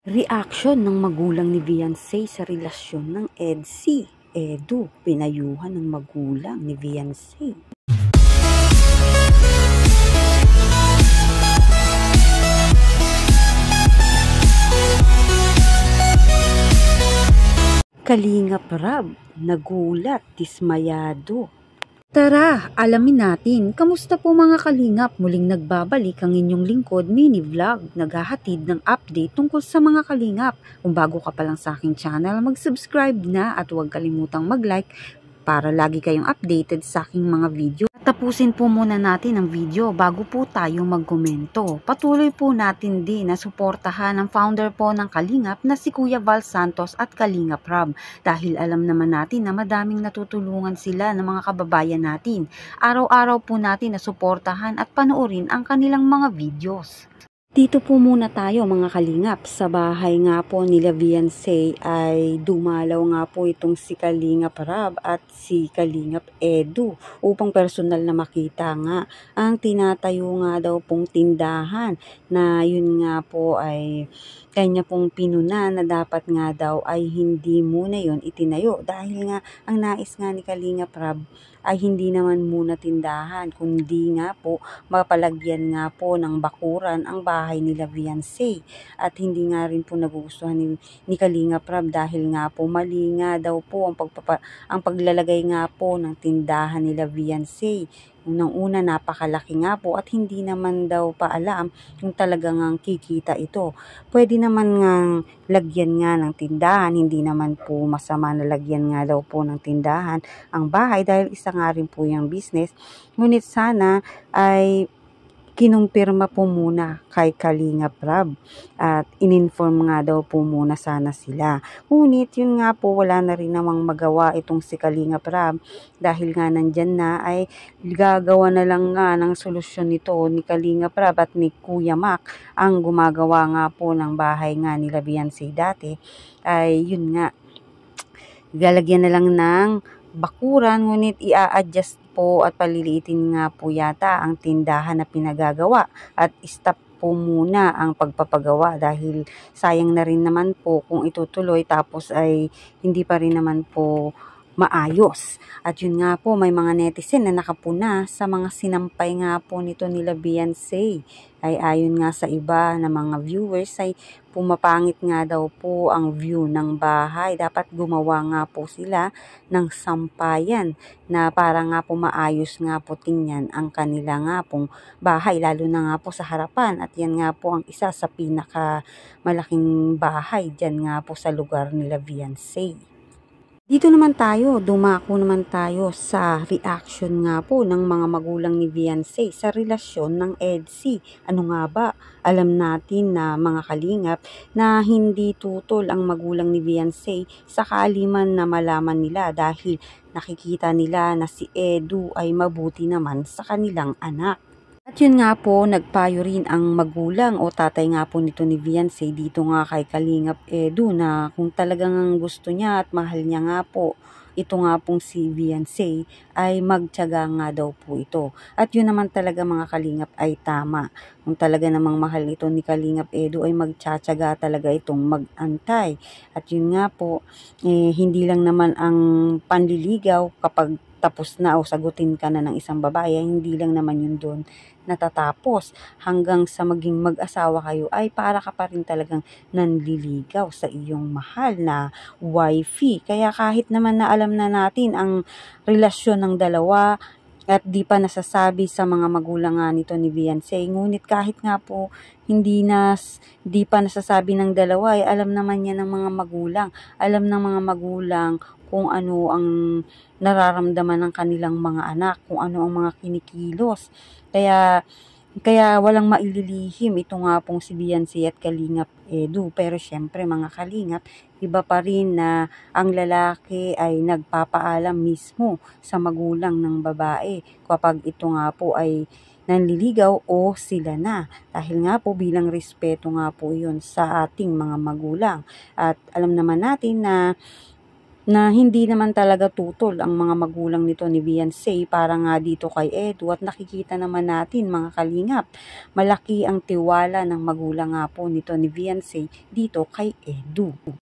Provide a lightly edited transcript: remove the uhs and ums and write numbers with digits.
Reaksyon ng magulang ni Beyonce sa relasyon ng EDC. Edu, pinayuhan ng magulang ni Beyonce. Kalingap Rab, nagulat, dismayado. Tara, alamin natin, kamusta po mga kalingap? Muling nagbabalik ang inyong lingkod mini vlog, naghahatid ng update tungkol sa mga kalingap. Kung bago ka pa lang sa aking channel, mag-subscribe na at huwag kalimutang mag-like para lagi kayong updated sa aking mga video. Tapusin po muna natin ang video bago po tayo magkomento. Patuloy po natin din na suportahan ang founder po ng Kalingap na si Kuya Val Santos at Kalingap Rab. Dahil alam naman natin na madaming natutulungan sila ng mga kababayan natin. Araw-araw po natin na suportahan at panoorin ang kanilang mga videos. Dito po muna tayo mga kalingap. Sa bahay nga po nila Beyonce ay dumalaw nga po itong si Kalingap Rab at si Kalingap Edu upang personal na makita nga ang tinatayo nga daw pong tindahan na yun nga po ay kanya pong pinuna na dapat nga daw ay hindi muna yon itinayo dahil nga ang nais nga ni Kalingap Rab ay hindi naman muna tindahan kundi nga po mapalagyan nga po ng bakuran ang bahay nila Beyonce at hindi nga rin po nagugustuhan ni Kalingap Rab dahil nga po mali nga daw po ang paglalagay nga po ng tindahan nila Beyonce. Unang-una napakalaki nga po at hindi naman daw pa alam kung talagang kikita ito. Pwede naman nga lagyan nga ng tindahan, hindi naman po masama na lagyan nga daw po ng tindahan ang bahay dahil isa nga rin po yung business. Ngunit sana ay kinumpirma po muna kay Kalingap Rab at ininform nga daw po muna sana sila. Ngunit yun nga po wala na rin namang magawa itong si Kalingap Rab dahil nga nandyan na ay gagawa na lang nga ng solusyon nito ni Kalingap Rab at ni Kuya Mac ang gumagawa nga po ng bahay nga nila Beyonce dati ay yun nga lalagyan na lang ng bakuran ngunit i-adjust po at paliliitin nga po yata ang tindahan na pinagagawa at stop po muna ang pagpapagawa dahil sayang na rin naman po kung itutuloy tapos ay hindi pa rin naman po maayos. At yun nga po may mga netizen na nakapuna sa mga sinampay nga po nito nila Beyonce ay ayon nga sa iba na mga viewers ay pumapangit nga daw po ang view ng bahay. Dapat gumawa nga po sila ng sampayan na para nga po maayos nga po tingnan ang kanila nga pong bahay lalo na nga po sa harapan at yan nga po ang isa sa pinaka malaking bahay dyan nga po sa lugar nila Beyonce. Dito naman tayo, dumako naman tayo sa reaction nga po ng mga magulang ni Beyonce sa relasyon ng EDC. Ano nga ba? Alam natin na mga kalingap na hindi tutol ang magulang ni Beyonce sakali man na malaman nila dahil nakikita nila na si Edu ay mabuti naman sa kanilang anak. At yun nga po, nagpayo rin ang magulang o tatay nga po nito ni Beyonce dito nga kay Kalingap Edu na kung talagang gusto niya at mahal niya nga po ito nga pong si Beyonce ay magtiyaga nga daw po ito. At yun naman talaga mga kalingap ay tama. Kung talaga namang mahal ito ni Kalingap Edu ay magtsatsaga talaga itong mag-antay. At yun nga po, hindi lang naman ang panliligaw kapag tapos na o sagutin ka na ng isang babae, hindi lang naman yun doon natatapos hanggang sa maging mag-asawa kayo ay para ka pa rin talagang nanliligaw sa iyong mahal na wifey. Kaya kahit naman na alam na natin ang relasyon ng dalawa at di pa nasasabi sa mga magulang nga nito ni Beyonce, ngunit kahit nga po di pa nasasabi ng dalawa ay alam naman yan ng mga magulang. Alam ng mga magulang kung ano ang nararamdaman ng kanilang mga anak, kung ano ang mga kinikilos. Kaya walang maililihim ito nga pong si Beyonce at Kalingap Edu. Pero syempre mga kalingap, iba pa rin na ang lalaki ay nagpapaalam mismo sa magulang ng babae kapag ito nga po ay nanliligaw o sila na. Dahil nga po bilang respeto nga po yun sa ating mga magulang. At alam naman natin na na hindi naman talaga tutol ang mga magulang nito ni Beyonce para nga dito kay Edu, at nakikita naman natin mga kalingap, malaki ang tiwala ng magulang nga po nito ni Beyonce dito kay Edu.